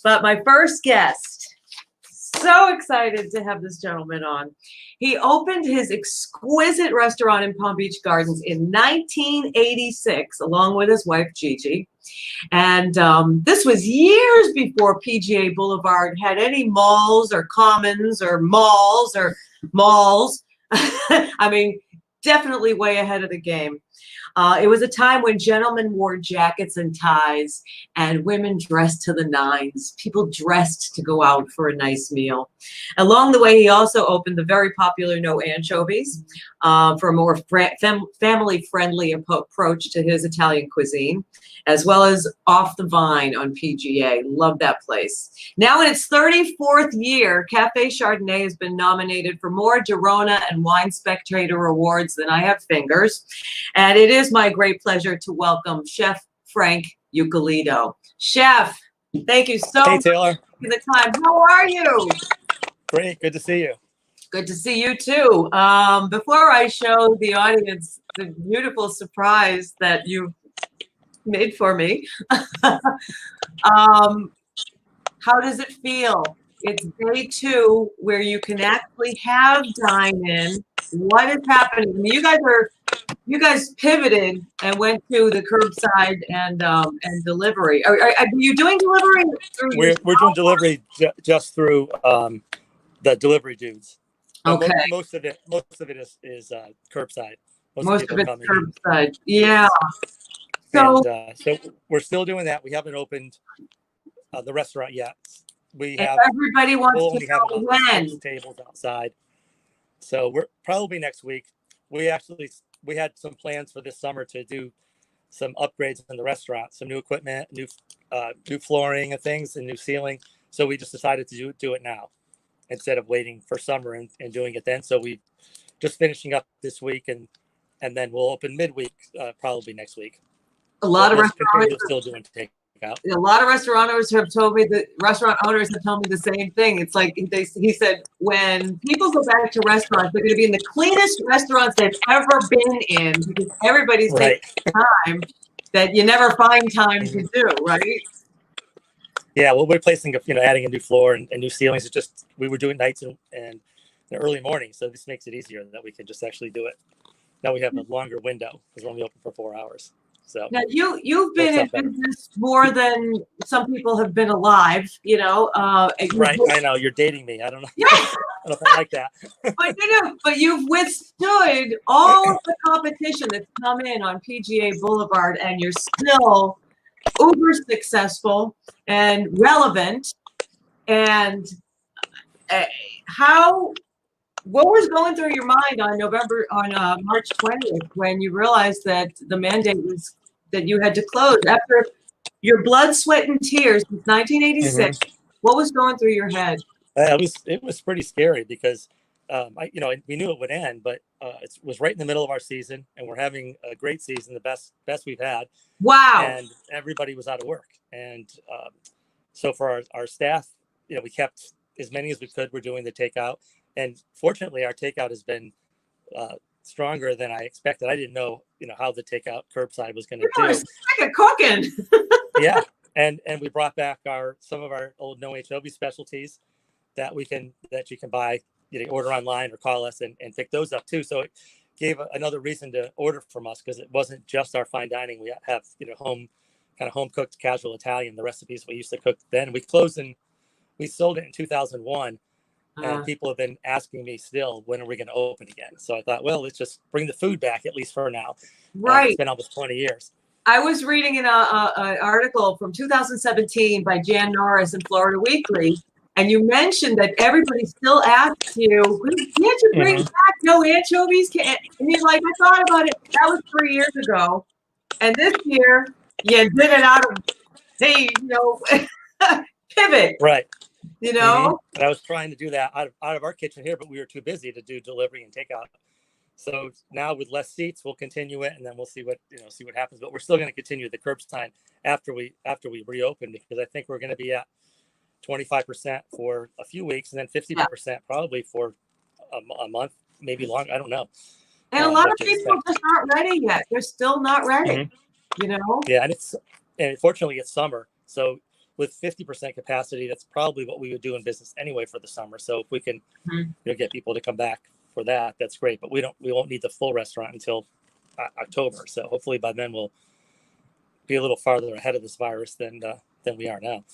But my first guest, so excited to have this gentleman on. He opened his exquisite restaurant in Palm Beach Gardens in 1986, along with his wife, Gigi. And this was years before PGA Boulevard had any malls or commons or malls or malls. I mean, definitely way ahead of the game. It was a time when gentlemen wore jackets and ties and women dressed to the nines. People dressed to go out for a nice meal. Along the way, he also opened the very popular No Anchovies for a more family-friendly approach to his Italian cuisine, as well as Off the Vine on PGA. Love that place. Now in its 34th year, Cafe Chardonnay has been nominated for more Girona and Wine Spectator awards than I have fingers. And it is my great pleasure to welcome Chef Frank Eucalitto. Chef, thank you so much Taylor. for the time. How are you? Great. Good to see you. Good to see you too. Before I show the audience the beautiful surprise that you made for me, how does it feel? It's day 2 where you can actually have Dine In. What is happening? You guys pivoted and went to the curbside and delivery. Are you doing delivery through? We're doing delivery just through the delivery dudes. Okay. Most of it is curbside. Most of it's curbside. Yeah. So we're still doing that. We haven't opened the restaurant yet. Everybody wants to know when. Tables outside. So we're probably next week. We had some plans for this summer to do some upgrades in the restaurant, some new equipment, new flooring and things, and new ceiling. So we just decided to do it now instead of waiting for summer and doing it then. So we just finishing up this week, and then we'll open midweek, probably next week. A lot of restaurants are still doing takeout. A lot of restaurant owners have told me the same thing. It's like he said, when people go back to restaurants, they're going to be in the cleanest restaurants they've ever been in, because everybody's taking time that you never find time to do, right? Yeah, well, we're replacing, adding a new floor and new ceilings. It's just we were doing nights and early morning, so this makes it easier that we can just actually do it. Now we have a longer window because we're only open for 4 hours. So now you've been in business more than some people have been alive, Right, I know you're dating me. I don't know. I don't know if I like that. But you've withstood all of the competition that's come in on PGA Boulevard, and you're still uber successful and relevant. And what was going through your mind on March 20th when you realized that the mandate was that you had to close after your blood, sweat, and tears since 1986? Mm-hmm. What was going through your head? It was pretty scary because we knew it would end, but it was right in the middle of our season, and we're having a great season, the best we've had. Wow! And everybody was out of work, and so for our staff, we kept as many as we could. We're doing the takeout. And fortunately, our takeout has been stronger than I expected. I didn't know, how the takeout curbside was going to do. It's like a cooking. Yeah, and we brought back some of our old No Anchovies specialties that you can buy, order online or call us and pick those up too. So it gave another reason to order from us, because it wasn't just our fine dining. We have home cooked casual Italian, the recipes we used to cook then. We sold it in 2001. And people have been asking me still, when are we going to open again? So I thought, well, let's just bring the food back, at least for now. Right. It's been almost 20 years. I was reading an article from 2017 by Jan Norris in Florida Weekly, and you mentioned that everybody still asks you, can't you bring back No Anchovies? And you're like, I thought about it. That was 3 years ago. And this year, you did it out of, pivot. Right. And I was trying to do that out of our kitchen here, but we were too busy to do delivery and takeout. So now with less seats, we'll continue it, and then we'll see what happens. But we're still going to continue the curbside after we reopen, because I think we're going to be at 25% for a few weeks, and then 50% probably for a month, maybe longer. I don't know. And a lot of people just aren't ready yet. They're still not ready. Yeah, and fortunately it's summer, so with 50% capacity, that's probably what we would do in business anyway for the summer. So if we can get people to come back for that, that's great. But we won't need the full restaurant until October. So hopefully by then we'll be a little farther ahead of this virus than we are now.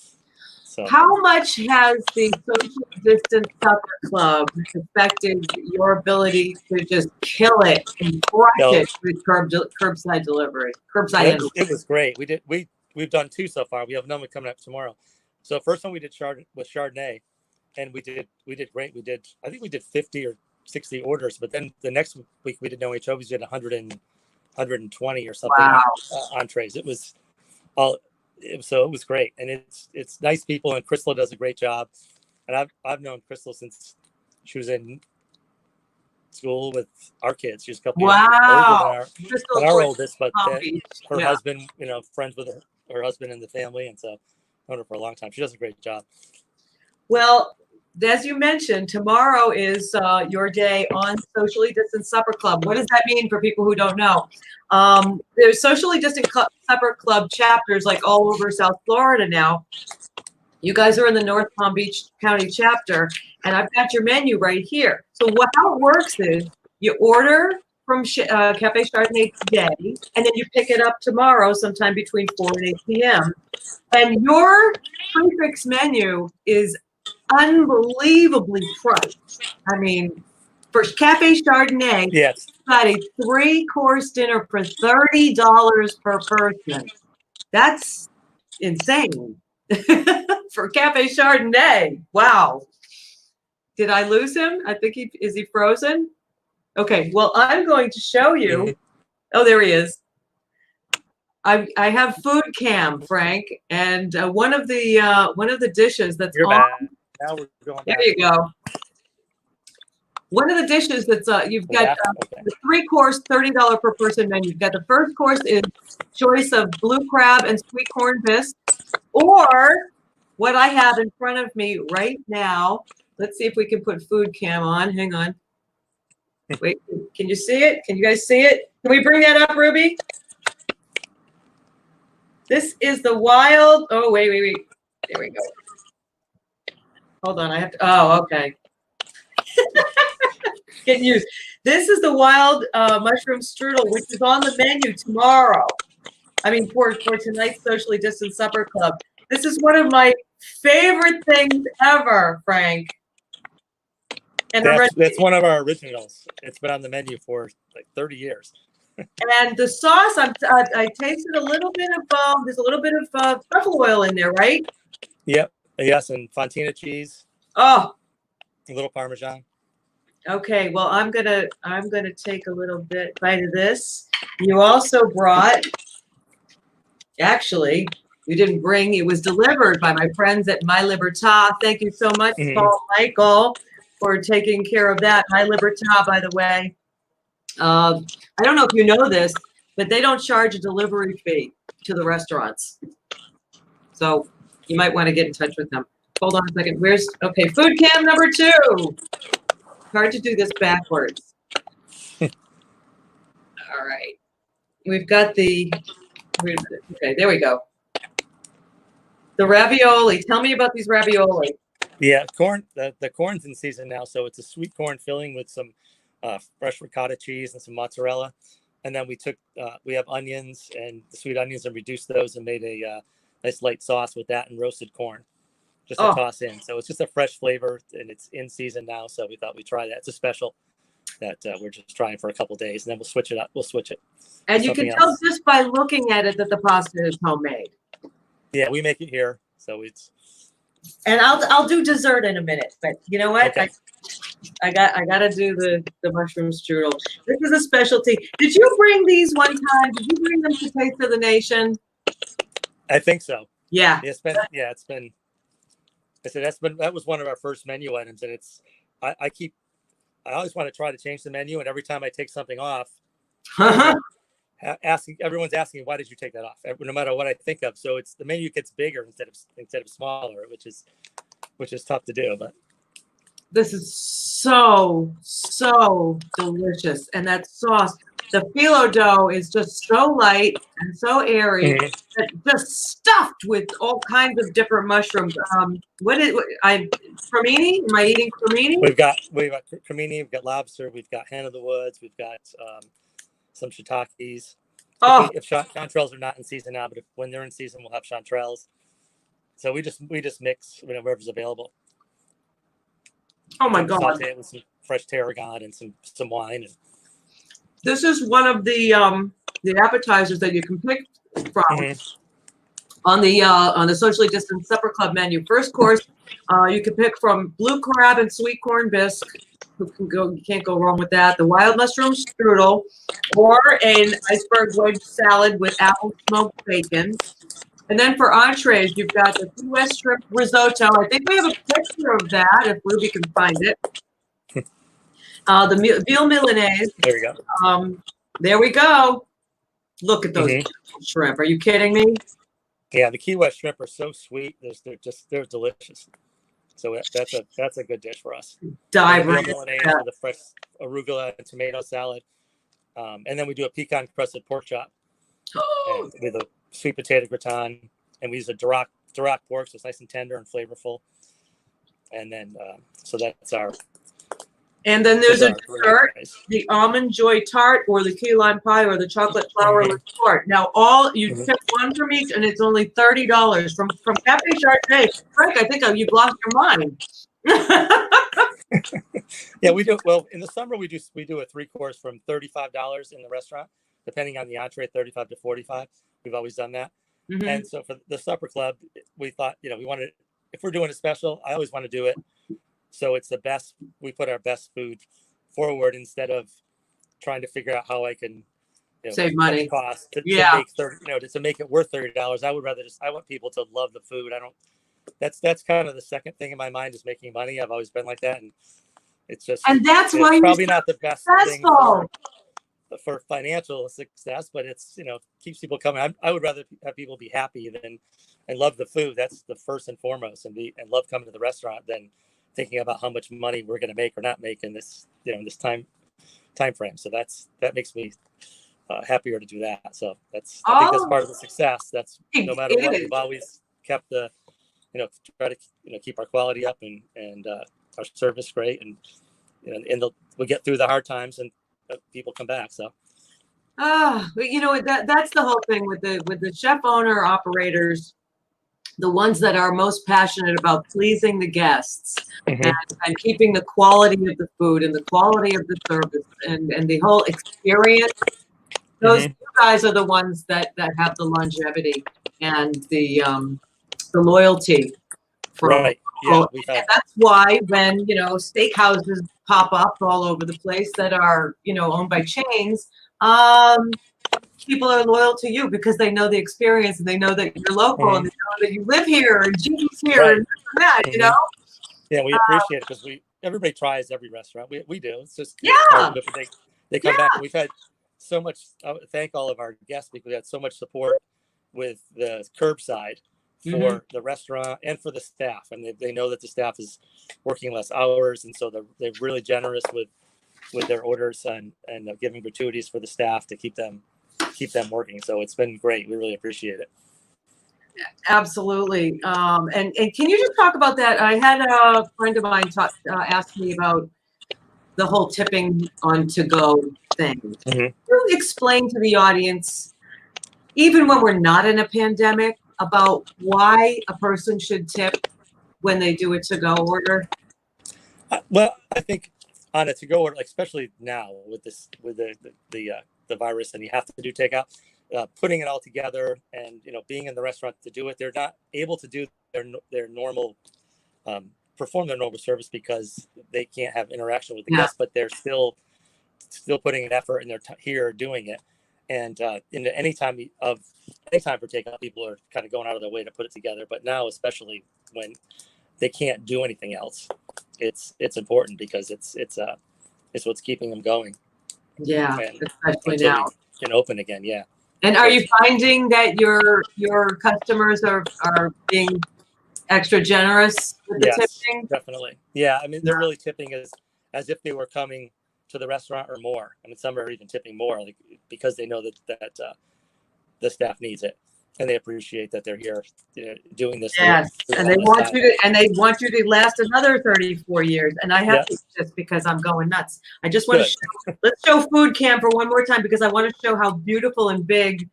So how much has the social distance supper club affected your ability to just kill it and crush it with curbside delivery? It was great. We've done 2 so far. We have another coming up tomorrow. So first one we did was Chardonnay, and we did great. I think we did 50 or 60 orders, but then the next week we did No Anchovies. We did 120 or something. Wow. Entrees. It was great, and it's nice people, and Crystal does a great job. And I've known Crystal since she was in school with our kids. She's a couple years older than our oldest, but her husband, friends with her husband and the family, and so known her for a long time. She does a great job. Well, as you mentioned, tomorrow is your day on Socially Distant Supper Club. What does that mean for people who don't know? There's Socially Distant Supper Club chapters like all over South Florida now. You guys are in the North Palm Beach County chapter, and I've got your menu right here. So how it works is you order from Cafe Chardonnay today, and then you pick it up tomorrow sometime between 4 and 8 p.m. And your prefix menu is unbelievably priced. I mean, for Cafe Chardonnay, yes, got a 3-course dinner for $30 per person. That's insane. For Cafe Chardonnay. Wow. Did I lose him? I think is he frozen? Okay, well, I'm going to show you. Oh, there he is. I have food cam, Frank, and one of the dishes that's You're on. back. Now we're going There back. you go. One of the dishes that's you've got the 3-course, $30 per person menu. You've got the first course is choice of blue crab and sweet corn bisque, or what I have in front of me right now. Let's see if we can put food cam on. Hang on. Wait, can you see it? Can you guys see it? Can we bring that up, Ruby? This is the wild. Oh, wait. There we go. Hold on. I have to. Oh, okay. Getting used. This is the wild mushroom strudel, which is on the menu tomorrow. I mean, for tonight's Socially Distant Supper Club. This is one of my favorite things ever, Frank. And that's one of our originals. It's been on the menu for like 30 years. And the sauce, I tasted a little bit of there's a little bit of truffle oil in there, right? Yep. Yes, and fontina cheese. Oh, A little Parmesan. Okay, well, I'm gonna take a little bite of this. You also brought. Actually, you didn't bring. It was delivered by my friends at My Libertà. Thank you so much, Paul Michael, for taking care of that. My Libertà, by the way. I don't know if you know this, but they don't charge a delivery fee to the restaurants. So you might want to get in touch with them. Hold on a second. Okay, food cam number 2. Hard to do this backwards. All right. We've got wait a minute. Okay, there we go. The ravioli. Tell me about these ravioli. Yeah, corn. The corn's in season now, so it's a sweet corn filling with some fresh ricotta cheese and some mozzarella. And then we have onions and the sweet onions and reduced those and made a nice light sauce with that and roasted corn. Just to toss in. So it's just a fresh flavor, and it's in season now. So we thought we'd try that. It's a special that we're just trying for a couple days, and then we'll switch it up. We'll switch it. And you can tell just by looking at it that the pasta is homemade. Yeah, we make it here, so it's. And I'll do dessert in a minute, but you know what? Okay. I gotta do the mushroom strudel. This is a specialty. Did you bring these one time? Did you bring them to Taste of the Nation? I think so. Yeah. It's been. I said that was one of our first menu items, and it's I always want to try to change the menu, and every time I take something off, everyone's asking why did you take that off, no matter what I think of. So it's the menu gets bigger instead of smaller, which is tough to do. But this is so delicious, and that sauce. the phyllo dough is just so light and so airy, Mhm. just stuffed with all kinds of different mushrooms. Cremini? Am I eating cremini? We've got cremini, we've got lobster, we've got hen of the woods, we've got some shiitakes. Oh, If chanterelles are not in season now, but when they're in season, we'll have chanterelles. So we just mix whatever's available. oh my God. Saute it with some fresh tarragon and some wine. This is one of the appetizers that you can pick from on the socially distanced supper club menu. First course, you can pick from blue crab and sweet corn bisque. You can't go wrong with that. The wild mushroom strudel, or an iceberg wedge salad with apple smoked bacon. And then for entrees, you've got the Key West shrimp risotto. I think we have a picture of that if Ruby can find it. The veal milanese. There we go. There we go. Look at those shrimp. Are you kidding me? Yeah, the Key West shrimp are so sweet. They're delicious. So that's a good dish for us. Dive right into that. With a fresh arugula and tomato salad, and then we do a pecan crusted pork chop with a sweet potato gratin, and we use a Duroc pork, so it's nice and tender and flavorful. And then so that's our. And then there's a dessert, the almond joy tart, or the key lime pie, or the chocolate flower tart. Now, you pick one from each, and it's only $30 from Cafe Chardonnay. Frank, I think you've lost your mind. Yeah, we do. Well, in the summer we do a 3-course from $35 in the restaurant, depending on the entree, 35 to 45. We've always done that. And so for the supper club, we thought, we wanted, if we're doing a special, I always want to do it. So it's the best. We put our best food forward instead of trying to figure out how I can save money. Cost to make to make it worth $30. I would rather I want people to love the food. That's kind of the second thing in my mind is making money. I've always been like that, and it's just that's why probably not the best thing for financial success, but it's keeps people coming. I would rather have people be happy and love the food. That's the first and foremost, and love coming to the restaurant than thinking about how much money we're going to make or not make in this this time frame. So that makes me happier to do that. So I think that's part of the success. That's no matter what, we've always kept the try to keep our quality up and our service great, and we get through the hard times and people come back. So that's the whole thing with the chef owner operators, the ones that are most passionate about pleasing the guests and keeping the quality of the food and the quality of the service and the whole experience. Those guys are the ones that have the longevity and the loyalty. Right. Yeah. And that's why when steakhouses pop up all over the place that are owned by chains, people are loyal to you because they know the experience and they know that you're local and they know that you live here and Gigi's here and that, Yeah, we appreciate it because everybody tries every restaurant. We do. It's just they come back. We've had so much. I thank all of our guests because we had so much support with the curbside for the restaurant and for the staff, and they know that the staff is working less hours, and so they're really generous with their orders and giving gratuities for the staff to keep them working. So it's been great. We really appreciate it. Absolutely. And can you just talk about that? I had a friend of mine ask me about the whole tipping on to-go thing. Can you explain to the audience, even when we're not in a pandemic, about why a person should tip when they do a to-go order? Well, I think on a to-go order, especially now with the virus, and you have to do takeout, putting it all together, and being in the restaurant to do it, they're not able to do their normal perform their normal service because they can't have interaction with the guests, but they're still putting an effort and they're here doing it. And in any time for takeout, people are kind of going out of their way to put it together. But now, especially when they can't do anything else, it's important because it's what's keeping them going. Yeah, and especially now. We can open again. Yeah. And are you finding that your customers are being extra generous with the tipping? Definitely. Yeah, I mean, they're really tipping as if they were coming to the restaurant or more. I mean, some are even tipping more, like because they know that the staff needs it, and they appreciate that they're here, doing this. Yes, and they want you to last another 34 years. And I have to just because I'm going nuts. I just want to show, let's show food cam for one more time because I want to show how beautiful and big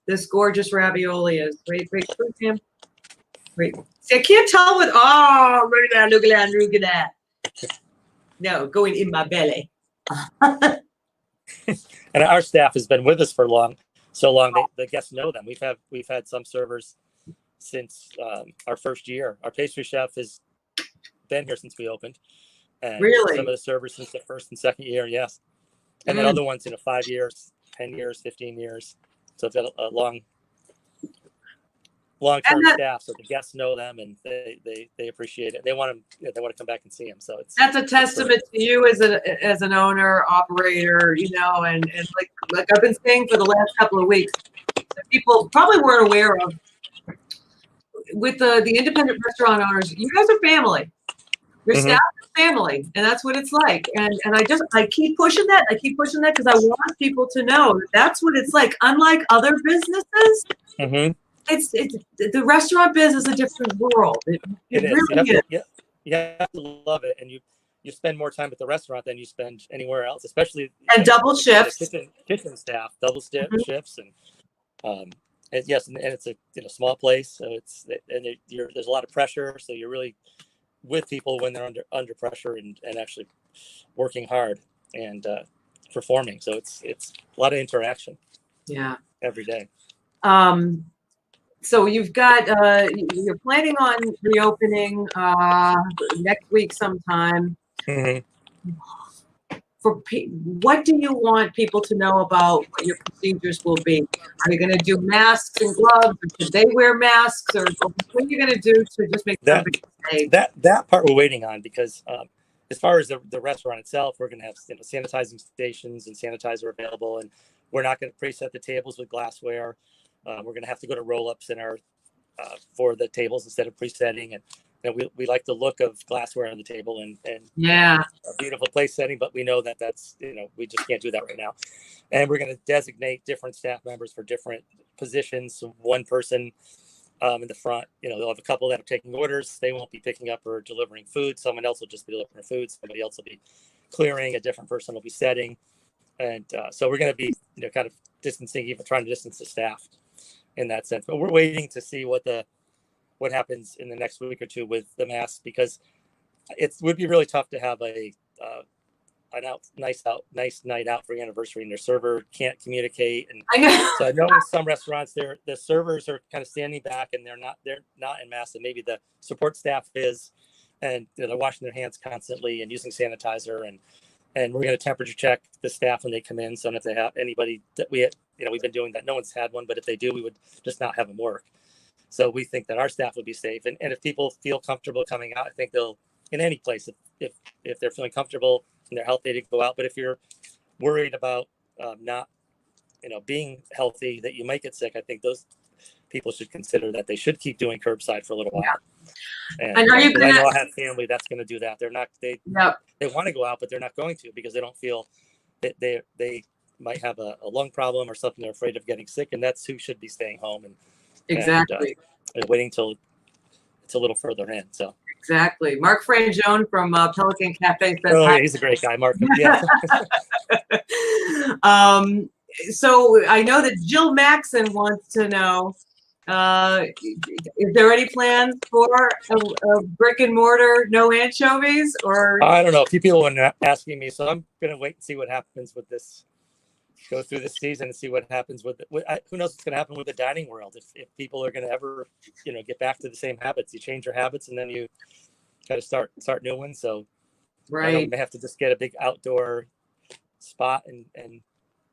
this gorgeous ravioli is. Wait, food cam. Wait. See, I can't tell with look at that. No, going in my belly. And our staff has been with us for so long. The guests know them. We've had some servers since our first year. Our pastry chef has been here since we opened, and really, some of the servers since the first and second year. Yes, and then other ones 5 years, 10 years, 15 years. So it's got a long-term staff, so the guests know them and they appreciate it. They want to come back and see them. So that's a testament to you as an owner operator, and like I've been saying for the last couple of weeks, that people probably weren't aware of. With the independent restaurant owners, you guys are family. Your staff is family, and that's what it's like. And I keep pushing that. Because I want people to know that's what it's like. Unlike other businesses. It's the restaurant business is a different world. It really is. You have to love it, and you spend more time at the restaurant than you spend anywhere else, especially double shifts. Kitchen staff, double shifts, and yes, and it's a small place, so there's a lot of pressure, so you're really with people when they're under pressure and actually working hard and performing. So it's a lot of interaction. Yeah. Every day. So you've got you're planning on reopening next week sometime. What do you want people to know about what your procedures will be? Are you going to do masks and gloves, or should they wear masks, or what are you going to do to just make everybody safe? That part we're waiting on because as far as the restaurant itself, we're going to have sanitizing stations and sanitizer available, and we're not going to preset the tables with glassware. We're going to have to go to roll-ups for the tables instead of presetting, and we like the look of glassware on the table and a beautiful place setting, but we know that's we just can't do that right now. And we're going to designate different staff members for different positions. So one person in the front, they'll have a couple that are taking orders. They won't be picking up or delivering food. Someone else will just be delivering food. Somebody else will be clearing. A different person will be setting. And so we're going to be kind of distancing, even trying to distance the staff in that sense. But we're waiting to see what happens in the next week or two with the masks, because it would be really tough to have a nice night out for your anniversary and your server can't communicate. And so I know in some restaurants the servers are kind of standing back and they're not in masks, and maybe the support staff is, and they're washing their hands constantly and using sanitizer, and we're going to temperature check the staff when they come in. So if they have anybody that we've been doing that, no one's had one, but if they do, we would just not have them work. So we think that our staff would be safe. And if people feel comfortable coming out, I think they'll, in any place, if they're feeling comfortable and they're healthy, to go out. But if you're worried about not, being healthy, that you might get sick, I think those people should consider that they should keep doing curbside for a little while. And I know I have family that's going to do that. They want to go out, but they're not going to because they don't feel that they might have a lung problem or something. They're afraid of getting sick, and that's who should be staying home and waiting till it's a little further in. So exactly. Mark Frangione from Pelican Cafe says, "Oh, yeah, he's a great guy, Mark." Yeah. So I know that Jill Maxon wants to know. Is there any plans for a brick and mortar No Anchovies? Or I don't know. A few people have been asking me, so I'm going to wait and see what happens with this. Go through this season and see what happens with who knows what's going to happen with the dining world. If people are going to ever, get back to the same habits, you change your habits and then you got to start new ones. So I may have to just get a big outdoor spot and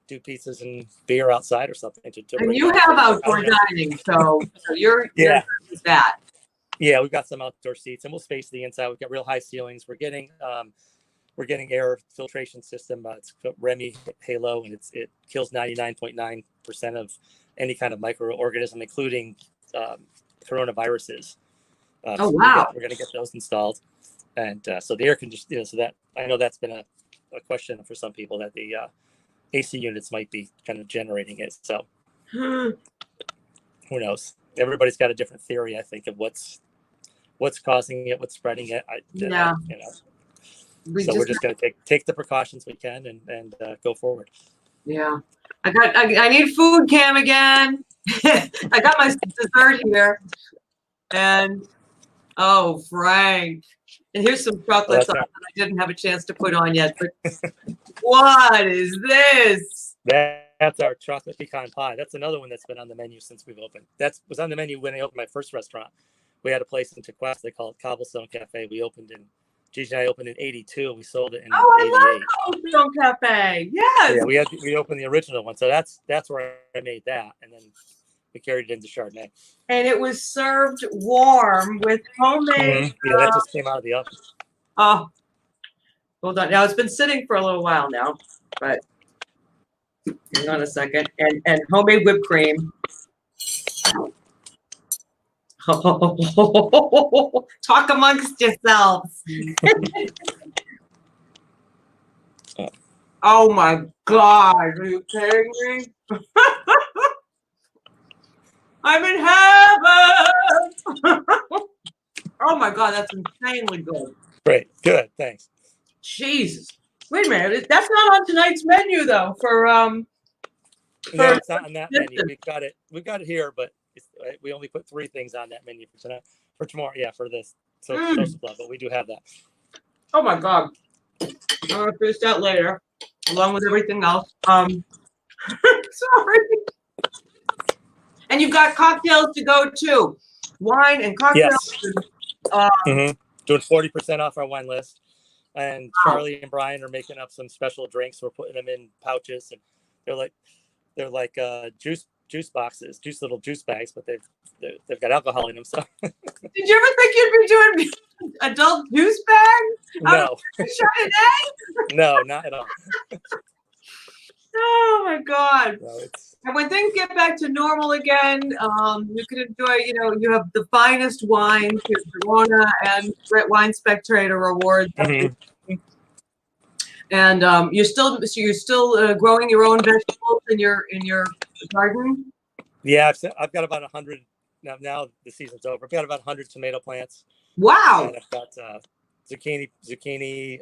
do pizzas and beer outside or something. And you have outdoor dining, so you're that. Yeah, we've got some outdoor seats and we'll space the inside. We've got real high ceilings. We're getting air filtration system. It's Remy Halo, and it kills 99.9% of any kind of microorganism, including coronaviruses. Wow! We're going to get those installed, and so the air conditioning. So that I know that's been a question for some people that the AC units might be kind of generating it. So who knows? Everybody's got a different theory, I think, of what's causing it, what's spreading it. Yeah. We're just going to take the precautions we can and go forward. Yeah. I need food cam again. I got my dessert here. And oh, Frank. And here's some chocolate that I didn't have a chance to put on yet. But what is this? That's our chocolate pecan pie. That's another one that's been on the menu since we've opened. That was on the menu when I opened my first restaurant. We had a place in Tequesta. They call it Cobblestone Cafe. Gigi and I opened in 82. We sold it in 88. I love Cobblestone Cafe. Yes. Yeah, we opened the original one. So that's where I made that. And then we carried it into Chardonnay. And it was served warm with homemade. Yeah, that just came out of the oven. Oh, hold on. Now it's been sitting for a little while now, but hang on a second. And homemade whipped cream. Talk amongst yourselves. Oh my God, are you kidding me? I'm in heaven. Oh my God, that's insanely good. Great, good, thanks. Jesus. Wait a minute, that's not on tonight's menu though. No, it's not on that menu. We've got it here, but we only put 3 things on that menu for tonight. For tomorrow, yeah, for this social club, but we do have that. Oh my God. I'm gonna finish that later, along with everything else. Sorry. And you've got cocktails to go too. Wine and cocktails. Yes. Doing 40% off our wine list. And Charlie and Brian are making up some special drinks. We're putting them in pouches, and they're like juice boxes, little juice bags, but they've got alcohol in them. So did you ever think you'd be doing adult juice bags? No. Chardonnay? No, not at all. Oh my God. No, and when things get back to normal again, you can enjoy, you have the finest wines, your Corona and Red Wine Spectator Awards. And you're still growing your own vegetables in your garden? Yeah, I've got about 100 now the season's over. I've got about 100 tomato plants. Wow. And I've got zucchini,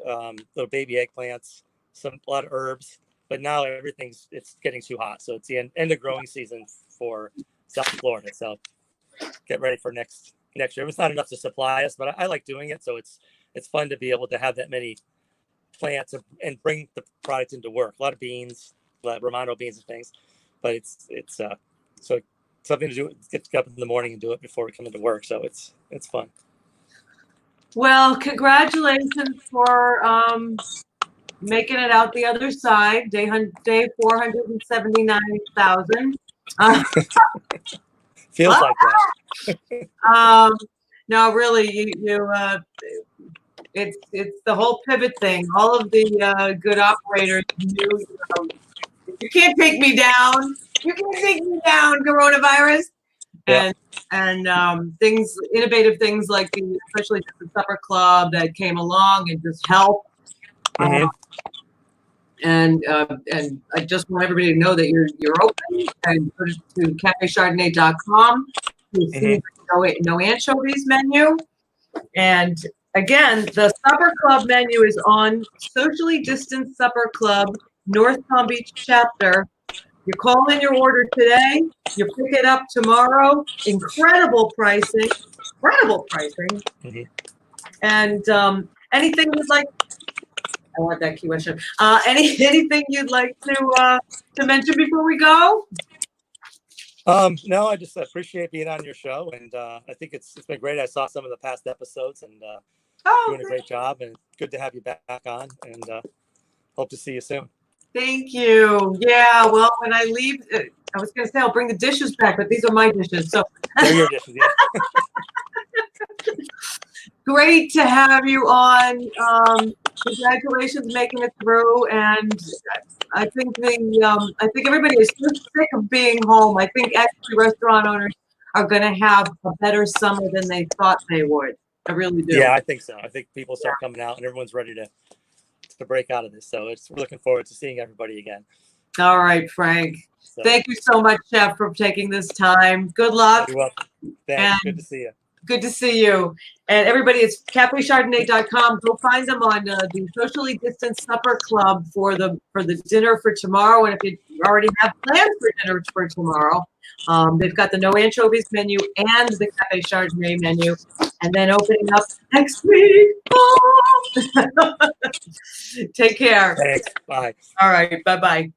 little baby eggplants, a lot of herbs. But now it's getting too hot. So it's the end of growing season for South Florida. So get ready for next year. It's not enough to supply us, but I like doing it. So it's fun to be able to have that many plants and bring the product into work. A lot of beans, Romano beans and things. But it's so something to do. Get up in the morning and do it before we come into work. So it's fun. Well, congratulations for making it out the other side, day 479,000. Feels like that. No, really, it's the whole pivot thing. All of the good operators knew, you can't take me down. You can't take me down, coronavirus. Yeah. And innovative things like especially the supper club that came along and just helped. And I just want everybody to know that you're open, and go to cafechardonnay.com to see the No Anchovies menu. And again, the supper club menu is on Socially Distanced Supper Club, North Palm Beach chapter. You call in your order today, you pick it up tomorrow. Incredible pricing. And anything you'd like. I want that question. Anything you'd like to mention before we go? No, I just appreciate being on your show, and I think it's been great. I saw some of the past episodes, and doing a great job, and good to have you back on, and hope to see you soon. Thank you. Yeah, well, when I leave, I was going to say I'll bring the dishes back, but these are my dishes. So they're your dishes, yeah. Great to have you on. Congratulations making it through, and I think everybody is so sick of being home. I think actually restaurant owners are going to have a better summer than they thought they would. I really do. Yeah, I think so. I think people start coming out, and everyone's ready to to break out of this. So we're looking forward to seeing everybody again. All right, Frank. So, Thank you so much, Chef, for taking this time. Good luck. you're welcome. Thanks. Good to see you. Good to see you. And everybody, it's cafechardonnay.com. Go find them on the socially distanced supper club for the dinner for tomorrow. And if you already have plans for dinner for tomorrow, they've got the No Anchovies menu and the Cafe Chardonnay menu. And then opening up next week. Take care. Thanks. Bye. All right. Bye-bye.